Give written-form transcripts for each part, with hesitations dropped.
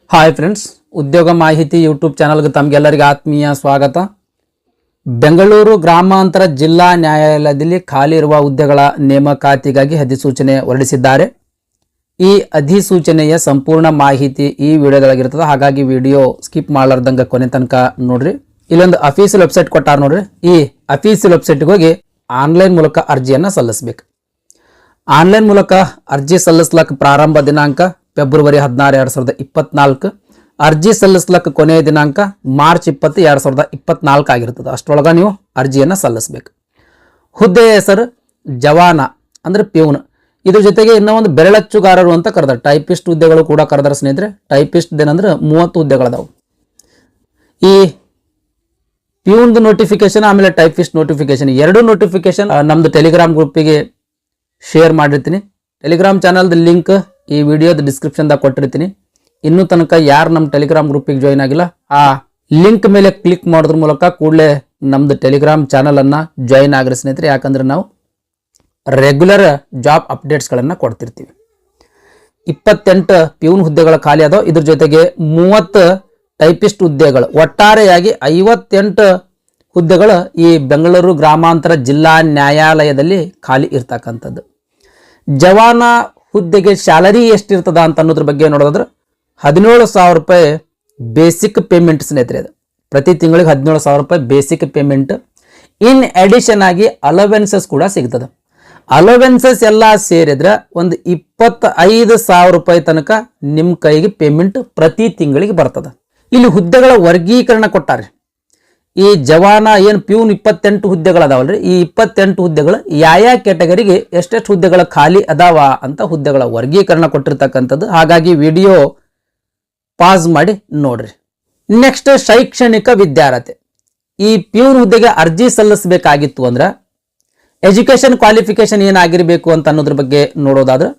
Hi friends, ಉದ್ಯೋಗ ಮಾಹಿತಿ YouTube ಚಾನಲ್ಗೆ ತಮಗೆಲ್ಲರಿಗೆ ಆತ್ಮೀಯ ಸ್ವಾಗತ. ಬೆಂಗಳೂರು ಗ್ರಾಮಾಂತರ ಜಿಲ್ಲಾ ನ್ಯಾಯಾಲಯದಲ್ಲಿ ಖಾಲಿ ಇರುವ ಹುದ್ದೆಗಳ ನೇಮಕಾತಿಗಾಗಿ ಅಧಿಸೂಚನೆ ಹೊರಡಿಸಿದ್ದಾರೆ. ಈ ಅಧಿಸೂಚನೆಯ ಸಂಪೂರ್ಣ ಮಾಹಿತಿ ಈ ವಿಡಿಯೋದೊಳಗಿರ್ತದೆ. ಹಾಗಾಗಿ ವಿಡಿಯೋ ಸ್ಕಿಪ್ ಮಾಡಲಾರ್ದಂಗೆ ಕೊನೆ ತನಕ ನೋಡ್ರಿ. ಇಲ್ಲೊಂದು ಅಫೀಷಿಯಲ್ ವೆಬ್ಸೈಟ್ ಕೊಟ್ಟಾರ ನೋಡ್ರಿ. ಈ ಅಫೀಷಿಯಲ್ ವೆಬ್ಸೈಟ್ಗೆ ಹೋಗಿ ಆನ್ಲೈನ್ ಮೂಲಕ ಅರ್ಜಿಯನ್ನು ಸಲ್ಲಿಸಬೇಕು. ಆನ್ಲೈನ್ ಮೂಲಕ ಅರ್ಜಿ ಸಲ್ಲಿಸ್ಲಕ್ಕೆ ಪ್ರಾರಂಭ ದಿನಾಂಕ ಫೆಬ್ರವರಿ 16, 2024. ಅರ್ಜಿ ಸಲ್ಲಿಸ್ಲಕ್ಕೆ ಕೊನೆಯ ದಿನಾಂಕ ಮಾರ್ಚ್ 20, 2024 ಆಗಿರ್ತದೆ. ಅಷ್ಟರೊಳಗೆ ನೀವು ಅರ್ಜಿಯನ್ನು ಸಲ್ಲಿಸಬೇಕು. ಹುದ್ದೆಯ ಹೆಸರು ಜವಾನ ಅಂದ್ರೆ ಪ್ಯೂನ್. ಇದ್ರ ಜೊತೆಗೆ ಇನ್ನೂ ಒಂದು ಬೆರಳಚ್ಚುಗಾರರು ಅಂತ ಕರೆದಾರೆ. ಟೈಪಿಸ್ಟ್ ಹುದ್ದೆಗಳು ಕೂಡ ಕರೆದಾರೆ ಸ್ನೇಹಿತರೆ. ಟೈಪಿಸ್ಟ್ ಏನಂದ್ರೆ 30 ಹುದ್ದೆಗಳದಾವು. ಈ ಪ್ಯೂನ್ದು ನೋಟಿಫಿಕೇಶನ್ ಆಮೇಲೆ ಟೈಪಿಸ್ಟ್ ನೋಟಿಫಿಕೇಶನ್ ಎರಡು ನೋಟಿಫಿಕೇಶನ್ ನಮ್ದು ಟೆಲಿಗ್ರಾಮ್ ಗ್ರೂಪಿಗೆ ಶೇರ್ ಮಾಡಿರ್ತೀನಿ. ಟೆಲಿಗ್ರಾಮ್ ಚಾನಲ್ದ ಲಿಂಕ್ ಈ ವಿಡಿಯೋದ ಡಿಸ್ಕ್ರಿಪ್ಷನ್ದಾಗ ಕೊಟ್ಟಿರ್ತೀನಿ. ಇನ್ನೂ ತನಕ ಯಾರು ನಮ್ಮ ಟೆಲಿಗ್ರಾಮ್ ಗ್ರೂಪಿಗೆ ಜಾಯ್ನ್ ಆಗಿಲ್ಲ, ಆ ಲಿಂಕ್ ಮೇಲೆ ಕ್ಲಿಕ್ ಮಾಡೋದ್ರ ಮೂಲಕ ಕೂಡಲೇ ನಮ್ದು ಟೆಲಿಗ್ರಾಮ್ ಚಾನಲ್ ಅನ್ನ ಜಾಯ್ನ್ ಆಗ್ರಿ ಸ್ನೇಹಿತರೆ. ಯಾಕಂದ್ರೆ ನಾವು ರೆಗ್ಯುಲರ್ ಜಾಬ್ ಅಪ್ಡೇಟ್ಸ್ಗಳನ್ನು ಕೊಡ್ತಿರ್ತೀವಿ. 28 ಪ್ಯೂನ್ ಹುದ್ದೆಗಳ ಖಾಲಿ ಅದಾವ. ಇದ್ರ ಜೊತೆಗೆ 30 ಟೈಪಿಸ್ಟ್ ಹುದ್ದೆಗಳು, ಒಟ್ಟಾರೆಯಾಗಿ 58 ಹುದ್ದೆಗಳು ಈ ಬೆಂಗಳೂರು ಗ್ರಾಮಾಂತರ ಜಿಲ್ಲಾ ನ್ಯಾಯಾಲಯದಲ್ಲಿ ಖಾಲಿ ಇರ್ತಕ್ಕಂಥದ್ದು. ಜವಾನ ಹುದ್ದೆಗೆ ಸ್ಯಾಲರಿ ಎಷ್ಟಿರ್ತದ ಅಂತ ಅನ್ನೋದ್ರ ಬಗ್ಗೆ ನೋಡೋದಾದ್ರೆ 17,000 ರೂಪಾಯಿ ಬೇಸಿಕ್ ಪೇಮೆಂಟ್ ಸ್ನೇಹಿತರೆ. ಅದು ಪ್ರತಿ ತಿಂಗಳಿಗೆ 17,000 ರೂಪಾಯಿ ಬೇಸಿಕ್ ಪೇಮೆಂಟ್. ಇನ್ ಅಡಿಷನ್ ಆಗಿ ಅಲವೆನ್ಸಸ್ ಕೂಡ ಸಿಗ್ತದೆ. ಅಲವೆನ್ಸಸ್ ಎಲ್ಲ ಸೇರಿದ್ರೆ ಒಂದು 25,000 ರೂಪಾಯಿ ತನಕ ನಿಮ್ಮ ಕೈಗೆ ಪೇಮೆಂಟ್ ಪ್ರತಿ ತಿಂಗಳಿಗೆ ಬರ್ತದೆ. ಇಲ್ಲಿ ಹುದ್ದೆಗಳ ವರ್ಗೀಕರಣ ಕೊಟ್ಟಾರೆ. ಈ ಜವಾನ ಏನು ಪ್ಯೂನ್ 28 ಹುದ್ದೆಗಳದಾವಲ್ರಿ, ಈ 28 ಹುದ್ದೆಗಳು ಯಾವ ಕ್ಯಾಟಗರಿಗೆ ಎಷ್ಟೆಷ್ಟು ಹುದ್ದೆಗಳ ಖಾಲಿ ಅದಾವ ಅಂತ ಹುದ್ದೆಗಳ ವರ್ಗೀಕರಣ ಕೊಟ್ಟಿರ್ತಕ್ಕಂಥದ್ದು. ಹಾಗಾಗಿ ವಿಡಿಯೋ ಪಾಸ್ ಮಾಡಿ ನೋಡ್ರಿ. ನೆಕ್ಸ್ಟ್, ಶೈಕ್ಷಣಿಕ ವಿದ್ಯಾರ್ಹತೆ. ಈ ಪ್ಯೂನ್ ಹುದ್ದೆಗೆ ಅರ್ಜಿ ಸಲ್ಲಿಸಬೇಕಾಗಿತ್ತು ಅಂದ್ರೆ ಎಜುಕೇಶನ್ ಕ್ವಾಲಿಫಿಕೇಶನ್ ಏನಾಗಿರ್ಬೇಕು ಅಂತ ಅನ್ನೋದ್ರ ಬಗ್ಗೆ ನೋಡೋದಾದ್ರೆ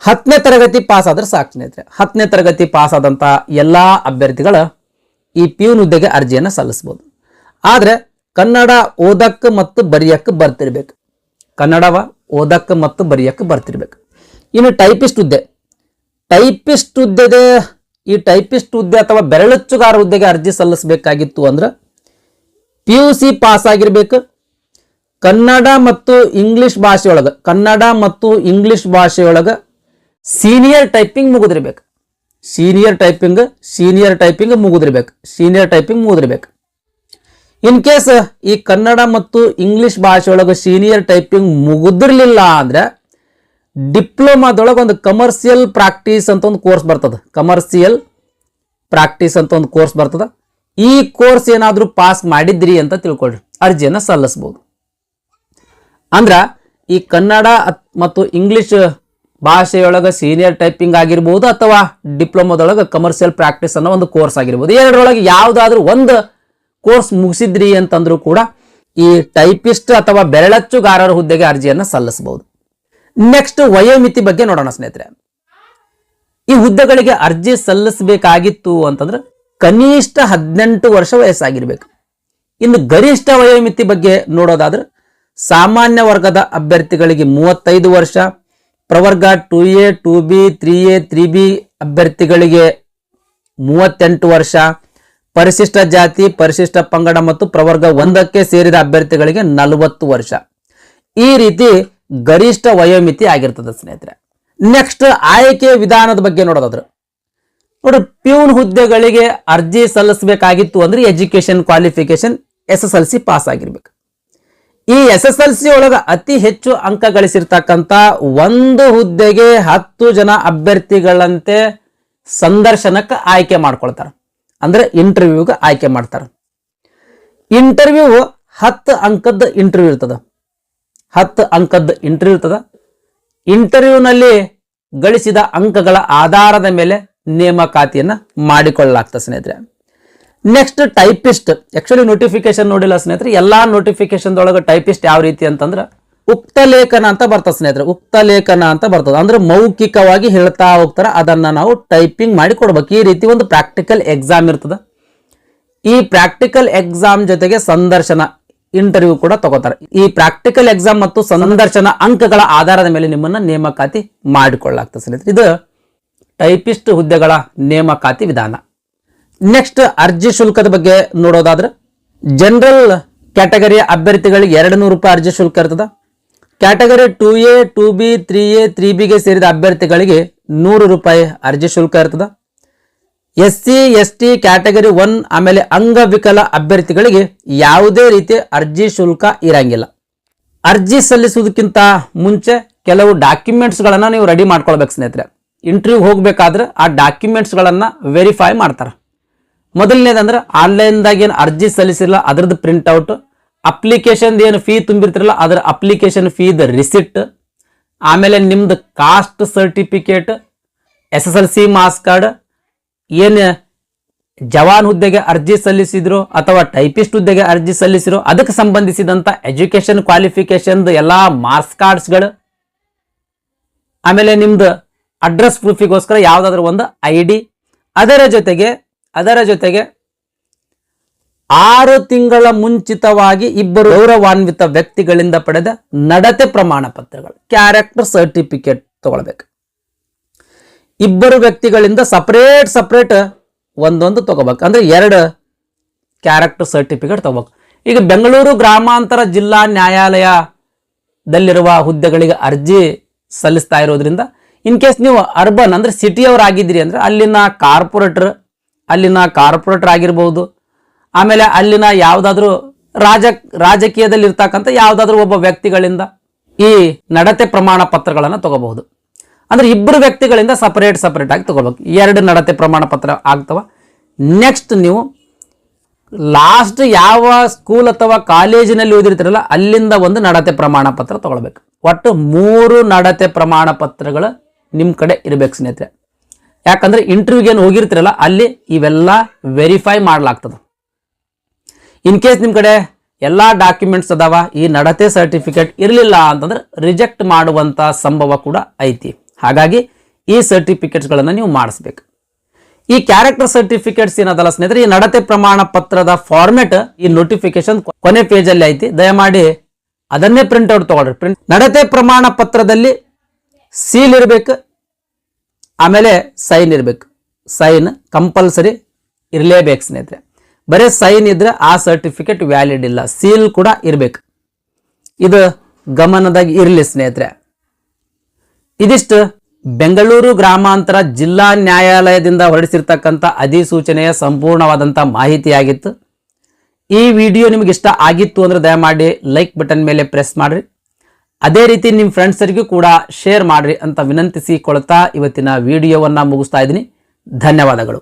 10ನೇ ತರಗತಿ ಪಾಸ್ ಆದ್ರೆ ಸಾಕು ಸ್ನೇಹಿತರೆ. 10ನೇ ತರಗತಿ ಪಾಸ್ ಆದಂತ ಎಲ್ಲಾ ಅಭ್ಯರ್ಥಿಗಳ ಈ ಪ್ಯೂನ್ ಹುದ್ದೆಗೆ ಅರ್ಜಿಯನ್ನು ಸಲ್ಲಿಸಬಹುದು. ಆದ್ರೆ ಕನ್ನಡ ಓದಕ್ಕೆ ಮತ್ತು ಬರೆಯಕ್ಕೆ ಬರ್ತಿರ್ಬೇಕು. ಕನ್ನಡವ ಓದಕ್ಕೆ ಮತ್ತು ಬರೆಯಕ್ಕೆ ಬರ್ತಿರ್ಬೇಕು. ಇನ್ನು ಟೈಪಿಸ್ಟ್ ಹುದ್ದೆ. ಟೈಪಿಸ್ಟ್ ಹುದ್ದೆದೆ ಈ ಟೈಪಿಸ್ಟ್ ಹುದ್ದೆ ಅಥವಾ ಬೆರಳಚ್ಚುಗಾರ ಹುದ್ದೆಗೆ ಅರ್ಜಿ ಸಲ್ಲಿಸಬೇಕಾಗಿತ್ತು ಅಂದ್ರೆ PUC ಪಾಸ್ ಆಗಿರ್ಬೇಕು. ಕನ್ನಡ ಮತ್ತು ಇಂಗ್ಲಿಷ್ ಭಾಷೆಯೊಳಗ ಸೀನಿಯರ್ ಟೈಪಿಂಗ್ ಮುಗಿದಿರ್ಬೇಕು. ಸೀನಿಯರ್ ಟೈಪಿಂಗ್ ಮುಗಿದಿರ್ಬೇಕು. ಇನ್ ಕೇಸ್ ಈ ಕನ್ನಡ ಮತ್ತು ಇಂಗ್ಲಿಷ್ ಭಾಷೆಯೊಳಗೆ ಸೀನಿಯರ್ ಟೈಪಿಂಗ್ ಮುಗಿದಿರ್ಲಿಲ್ಲ ಅಂದ್ರೆ ಡಿಪ್ಲೊಮಾದೊಳಗೆ ಒಂದು ಕಮರ್ಷಿಯಲ್ ಪ್ರಾಕ್ಟೀಸ್ ಅಂತ ಒಂದು ಕೋರ್ಸ್ ಬರ್ತದೆ. ಈ ಕೋರ್ಸ್ ಏನಾದರೂ ಪಾಸ್ ಮಾಡಿದ್ರಿ ಅಂತ ತಿಳ್ಕೊಳ್ರಿ, ಅರ್ಜಿಯನ್ನು ಸಲ್ಲಿಸಬಹುದು. ಅಂದ್ರ ಈ ಕನ್ನಡ ಮತ್ತು ಇಂಗ್ಲಿಷ್ ಭಾಷೆಯೊಳಗೆ ಸೀನಿಯರ್ ಟೈಪಿಂಗ್ ಆಗಿರ್ಬೋದು ಅಥವಾ ಡಿಪ್ಲೊಮಾದೊಳಗೆ ಕಮರ್ಷಿಯಲ್ ಪ್ರಾಕ್ಟೀಸ್ ಅನ್ನೋ ಒಂದು ಕೋರ್ಸ್ ಆಗಿರ್ಬೋದು. ಎರಡರೊಳಗೆ ಯಾವುದಾದ್ರೂ ಒಂದು ಕೋರ್ಸ್ ಮುಗಿಸಿದ್ರಿ ಅಂತಂದ್ರೂ ಕೂಡ ಈ ಟೈಪಿಸ್ಟ್ ಅಥವಾ ಬೆರಳಚ್ಚುಗಾರರ ಹುದ್ದೆಗೆ ಅರ್ಜಿಯನ್ನು ಸಲ್ಲಿಸಬಹುದು. ನೆಕ್ಸ್ಟ್, ವಯೋಮಿತಿ ಬಗ್ಗೆ ನೋಡೋಣ ಸ್ನೇಹಿತರೆ. ಈ ಹುದ್ದೆಗಳಿಗೆ ಅರ್ಜಿ ಸಲ್ಲಿಸಬೇಕಾಗಿತ್ತು ಅಂತಂದ್ರೆ ಕನಿಷ್ಠ 18 ವರ್ಷ ವಯಸ್ಸಾಗಿರ್ಬೇಕು. ಇನ್ನು ಗರಿಷ್ಠ ವಯೋಮಿತಿ ಬಗ್ಗೆ ನೋಡೋದಾದ್ರೆ ಸಾಮಾನ್ಯ ವರ್ಗದ ಅಭ್ಯರ್ಥಿಗಳಿಗೆ 35 ವರ್ಷ, ಪ್ರವರ್ಗ 2A, 2B, 3A, 3B ಅಭ್ಯರ್ಥಿಗಳಿಗೆ 38 ವರ್ಷ, ಪರಿಶಿಷ್ಟ ಜಾತಿ, ಪರಿಶಿಷ್ಟ ಪಂಗಡ ಮತ್ತು ಪ್ರವರ್ಗ 1ಕ್ಕೆ ಸೇರಿದ ಅಭ್ಯರ್ಥಿಗಳಿಗೆ 40 ವರ್ಷ. ಈ ರೀತಿ ಗರಿಷ್ಠ ವಯೋಮಿತಿ ಆಗಿರ್ತದೆ ಸ್ನೇಹಿತರೆ. ನೆಕ್ಸ್ಟ್, ಆಯ್ಕೆ ವಿಧಾನದ ಬಗ್ಗೆ ನೋಡೋದಾದ್ರೆ ನೋಡಿ, ಪ್ಯೂನ್ ಹುದ್ದೆಗಳಿಗೆ ಅರ್ಜಿ ಸಲ್ಲಿಸಬೇಕಾಗಿತ್ತು ಅಂದ್ರೆ ಎಜುಕೇಶನ್ ಕ್ವಾಲಿಫಿಕೇಶನ್ SSLC ಪಾಸ್ ಆಗಿರ್ಬೇಕು. ಈ SSLC ಒಳಗ ಅತಿ ಹೆಚ್ಚು ಅಂಕ ಗಳಿಸಿರ್ತಕ್ಕಂಥ ಒಂದು ಹುದ್ದೆಗೆ 10 ಜನ ಅಭ್ಯರ್ಥಿಗಳಂತೆ ಸಂದರ್ಶನಕ್ಕೆ ಆಯ್ಕೆ ಮಾಡ್ಕೊಳ್ತಾರೆ. ಅಂದ್ರೆ ಇಂಟರ್ವ್ಯೂಗೆ ಆಯ್ಕೆ ಮಾಡ್ತಾರೆ. ಇಂಟರ್ವ್ಯೂ 10 ಅಂಕದ ಇಂಟರ್ವ್ಯೂ ಇರ್ತದ. 10 ಅಂಕದ ಇಂಟರ್ವ್ಯೂ ಇರ್ತದ. ಇಂಟರ್ವ್ಯೂನಲ್ಲಿ ಗಳಿಸಿದ ಅಂಕಗಳ ಆಧಾರದ ಮೇಲೆ ನೇಮಕಾತಿಯನ್ನ ಮಾಡಿಕೊಳ್ಳಲಾಗ್ತದೆ ಸ್ನೇಹಿತರೆ. Next, typist. ಆಕ್ಚುಲಿ ನೋಟಿಫಿಕೇಶನ್ ನೋಡಿಲ್ಲ ಸ್ನೇಹಿತರೆ. ಎಲ್ಲಾ ನೋಟಿಫಿಕೇಶನ್ ಒಳಗೆ ಟೈಪಿಸ್ಟ್ ಯಾವ ರೀತಿ ಅಂತಂದ್ರೆ ಉಕ್ತ ಲೇಖನ ಅಂತ ಬರ್ತದೆ ಸ್ನೇಹಿತರೆ. ಉಕ್ತ ಲೇಖನ ಅಂತ ಬರ್ತದೆ ಅಂದ್ರೆ ಮೌಖಿಕವಾಗಿ ಹೇಳ್ತಾ ಹೋಗ್ತಾರೆ, ಅದನ್ನ ನಾವು ಟೈಪಿಂಗ್ ಮಾಡಿ ಕೊಡ್ಬೇಕು. ಈ ರೀತಿ ಒಂದು ಪ್ರಾಕ್ಟಿಕಲ್ ಎಕ್ಸಾಮ್ ಇರ್ತದೆ. ಈ ಪ್ರಾಕ್ಟಿಕಲ್ ಎಕ್ಸಾಮ್ ಜೊತೆಗೆ ಸಂದರ್ಶನ ಇಂಟರ್ವ್ಯೂ ಕೂಡ ತಗೋತಾರೆ. ಈ ಪ್ರಾಕ್ಟಿಕಲ್ ಎಕ್ಸಾಮ್ ಮತ್ತು ಸಂದರ್ಶನ ಅಂಕಗಳ ಆಧಾರದ ಮೇಲೆ ನಿಮ್ಮನ್ನ ನೇಮಕಾತಿ ಮಾಡಿಕೊಳ್ಳಲಾಗ್ತದೆ ಸ್ನೇಹಿತರೆ. ಇದು ಟೈಪಿಸ್ಟ್ ಹುದ್ದೆಗಳ ನೇಮಕಾತಿ ವಿಧಾನ. ನೆಕ್ಸ್ಟ್ ಅರ್ಜಿ ಶುಲ್ಕದ ಬಗ್ಗೆ ನೋಡೋದಾದ್ರೆ ಜನರಲ್ ಕ್ಯಾಟಗರಿಯ ಅಭ್ಯರ್ಥಿಗಳಿಗೆ 200 ರೂಪಾಯಿ ಅರ್ಜಿ ಶುಲ್ಕ ಇರ್ತದೆ. ಕ್ಯಾಟಗರಿ 2A 2B 3A 3Bಗೆ ಸೇರಿದ ಅಭ್ಯರ್ಥಿಗಳಿಗೆ 100 ರೂಪಾಯಿ ಅರ್ಜಿ ಶುಲ್ಕ ಇರ್ತದೆ. SC ST ಕ್ಯಾಟಗರಿ 1 ಆಮೇಲೆ ಅಂಗವಿಕಲ ಅಭ್ಯರ್ಥಿಗಳಿಗೆ ಯಾವುದೇ ರೀತಿಯ ಅರ್ಜಿ ಶುಲ್ಕ ಇರಂಗಿಲ್ಲ. ಅರ್ಜಿ ಸಲ್ಲಿಸುವುದಕ್ಕಿಂತ ಮುಂಚೆ ಕೆಲವು ಡಾಕ್ಯುಮೆಂಟ್ಸ್ಗಳನ್ನು ನೀವು ರೆಡಿ ಮಾಡ್ಕೊಳ್ಬೇಕು ಸ್ನೇಹಿತರೆ. ಇಂಟರ್ವ್ಯೂ ಹೋಗ್ಬೇಕಾದ್ರೆ ಆ ಡಾಕ್ಯುಮೆಂಟ್ಸ್ಗಳನ್ನು ವೆರಿಫೈ ಮಾಡ್ತಾರೆ. ಮೊದಲನೇದಂದ್ರೆ ಆನ್ಲೈನ್ದಾಗ ಏನು ಅರ್ಜಿ ಸಲ್ಲಿಸಿರಲ್ಲ ಅದರದ್ದು ಪ್ರಿಂಟ್ಔಟ್, ಅಪ್ಲಿಕೇಶನ್ ಏನು ಫೀ ತುಂಬಿರ್ತಿರಲ್ಲ ಅದರ ಅಪ್ಲಿಕೇಶನ್ ಫೀದ ರಿಸಿಟ್, ಆಮೇಲೆ ನಿಮ್ದು caste certificate, SSLC marks card, ಏನು ಜವಾನ್ ಹುದ್ದೆಗೆ ಅರ್ಜಿ ಸಲ್ಲಿಸಿದ್ರು ಅಥವಾ ಟೈಪಿಸ್ಟ್ ಹುದ್ದೆಗೆ ಅರ್ಜಿ ಸಲ್ಲಿಸಿರೋ ಅದಕ್ಕೆ ಸಂಬಂಧಿಸಿದಂಥ ಎಜುಕೇಶನ್ ಕ್ವಾಲಿಫಿಕೇಶನ್ ಎಲ್ಲ ಮಾರ್ಕ್ಸ್ ಕಾರ್ಡ್ಸ್ಗಳು, ಆಮೇಲೆ ನಿಮ್ದು ಅಡ್ರೆಸ್ ಪ್ರೂಫಿಗೋಸ್ಕರ ಯಾವುದಾದ್ರೂ ಒಂದು ID, ಅದರ ಜೊತೆಗೆ 6 ತಿಂಗಳ ಮುಂಚಿತವಾಗಿ ಇಬ್ಬರು ಗೌರವಾನ್ವಿತ ವ್ಯಕ್ತಿಗಳಿಂದ ಪಡೆದ ನಡತೆ ಪ್ರಮಾಣ ಪತ್ರಗಳು, ಕ್ಯಾರೆಕ್ಟರ್ ಸರ್ಟಿಫಿಕೇಟ್ ತಗೊಳ್ಬೇಕು. ಇಬ್ಬರು ವ್ಯಕ್ತಿಗಳಿಂದ ಸಪರೇಟ್ ಒಂದೊಂದು ತಗೋಬೇಕು. ಅಂದ್ರೆ 2 ಕ್ಯಾರೆಕ್ಟರ್ ಸರ್ಟಿಫಿಕೇಟ್ ತಗೋಬೇಕು. ಈಗ ಬೆಂಗಳೂರು ಗ್ರಾಮಾಂತರ ಜಿಲ್ಲಾ ನ್ಯಾಯಾಲಯದಲ್ಲಿರುವ ಹುದ್ದೆಗಳಿಗೆ ಅರ್ಜಿ ಸಲ್ಲಿಸ್ತಾ ಇರೋದ್ರಿಂದ ಇನ್ ಕೇಸ್ ನೀವು ಅರ್ಬನ್ ಅಂದ್ರೆ ಸಿಟಿಯವರಾಗಿದ್ದೀರಿ ಅಂದ್ರೆ ಅಲ್ಲಿನ ಕಾರ್ಪೊರೇಟರ್ ಆಗಿರ್ಬೋದು, ಆಮೇಲೆ ಅಲ್ಲಿನ ಯಾವುದಾದ್ರೂ ರಾಜಕೀಯದಲ್ಲಿ ಇರ್ತಕ್ಕಂಥ ಯಾವುದಾದ್ರೂ ಒಬ್ಬ ವ್ಯಕ್ತಿಗಳಿಂದ ಈ ನಡತೆ ಪ್ರಮಾಣ ಪತ್ರಗಳನ್ನು ತಗೋಬಹುದು. ಅಂದ್ರೆ ಇಬ್ಬರು ವ್ಯಕ್ತಿಗಳಿಂದ ಸಪರೇಟ್ ಆಗಿ ತಗೋಬೇಕು. 2 ನಡತೆ ಪ್ರಮಾಣ ಪತ್ರ ಆಗ್ತವ. ನೆಕ್ಸ್ಟ್ ನೀವು ಲಾಸ್ಟ್ ಯಾವ ಸ್ಕೂಲ್ ಅಥವಾ ಕಾಲೇಜಿನಲ್ಲಿ ಓದಿರ್ತೀರಲ್ಲ ಅಲ್ಲಿಂದ ಒಂದು ನಡತೆ ಪ್ರಮಾಣ ಪತ್ರ ತಗೊಳ್ಬೇಕು. ಒಟ್ಟು 3 ನಡತೆ ಪ್ರಮಾಣ ಪತ್ರಗಳು ನಿಮ್ಮ ಕಡೆ ಇರಬೇಕು ಸ್ನೇಹಿತರೆ. ಯಾಕಂದ್ರೆ ಇಂಟರ್ವ್ಯೂಗೆ ಏನು ಹೋಗಿರ್ತೀರಲ್ಲ ಅಲ್ಲಿ ಇವೆಲ್ಲ ವೆರಿಫೈ ಮಾಡಲಾಗ್ತದೆ. ಇನ್ ಕೇಸ್ ನಿಮ್ಮ ಕಡೆ ಎಲ್ಲ ಡಾಕ್ಯುಮೆಂಟ್ಸ್ ಅದಾವ, ಈ ನಡತೆ ಸರ್ಟಿಫಿಕೇಟ್ ಇರಲಿಲ್ಲ ಅಂತಂದ್ರೆ ರಿಜೆಕ್ಟ್ ಮಾಡುವಂತ ಸಂಭವ ಕೂಡ ಐತಿ. ಹಾಗಾಗಿ ಈ ಸರ್ಟಿಫಿಕೇಟ್ಸ್ಗಳನ್ನು ನೀವು ಮಾಡಿಸ್ಬೇಕು. ಈ ಕ್ಯಾರೆಕ್ಟರ್ ಸರ್ಟಿಫಿಕೇಟ್ಸ್ ಏನದಲ್ಲ ಸ್ನೇಹಿತರೆ, ಈ ನಡತೆ ಪ್ರಮಾಣ ಪತ್ರದ ಫಾರ್ಮೆಟ್ ಈ ನೋಟಿಫಿಕೇಶನ್ ಕೊನೆ ಪೇಜ್ ಅಲ್ಲಿ ಐತಿ. ದಯಮಾಡಿ ಅದನ್ನೇ ಪ್ರಿಂಟ್ಔಟ್ ತಗೊಳ್ರಿ. ನಡತೆ ಪ್ರಮಾಣ ಪತ್ರದಲ್ಲಿ ಸೀಲ್ ಇರಬೇಕು, ಆಮೇಲೆ ಸೈನ್ ಇರಬೇಕು. ಸೈನ್ ಕಂಪಲ್ಸರಿ ಇರಲೇಬೇಕು ಸ್ನೇಹಿತರೆ. ಬರೀ ಸೈನ್ ಇದ್ರೆ ಆ ಸರ್ಟಿಫಿಕೇಟ್ ವ್ಯಾಲಿಡ್ ಇಲ್ಲ. ಸೀಲ್ ಕೂಡ ಇರಬೇಕು. ಇದು ಗಮನದಾಗ ಇರಲಿ ಸ್ನೇಹಿತರೆ. ಇದಿಷ್ಟು ಬೆಂಗಳೂರು ಗ್ರಾಮಾಂತರ ಜಿಲ್ಲಾ ನ್ಯಾಯಾಲಯದಿಂದ ಹೊರಡಿಸಿರ್ತಕ್ಕಂಥ ಅಧಿಸೂಚನೆಯ ಸಂಪೂರ್ಣವಾದಂಥ ಮಾಹಿತಿಯಾಗಿತ್ತು. ಈ ವಿಡಿಯೋ ನಿಮಗೆ ಇಷ್ಟ ಆಗಿತ್ತು ಅಂದ್ರೆ ದಯಮಾಡಿ ಲೈಕ್ ಬಟನ್ ಮೇಲೆ ಪ್ರೆಸ್ ಮಾಡ್ರಿ. ಅದೇ ರೀತಿ ನಿಮ್ಮ ಫ್ರೆಂಡ್ಸರಿಗೂ ಕೂಡ ಶೇರ್ ಮಾಡ್ರಿ ಅಂತ ವಿನಂತಿಸಿಕೊಳ್ತಾ ಇವತ್ತಿನ ವಿಡಿಯೋವನ್ನು ಮುಗಿಸ್ತಾ ಇದ್ದೀನಿ. ಧನ್ಯವಾದಗಳು.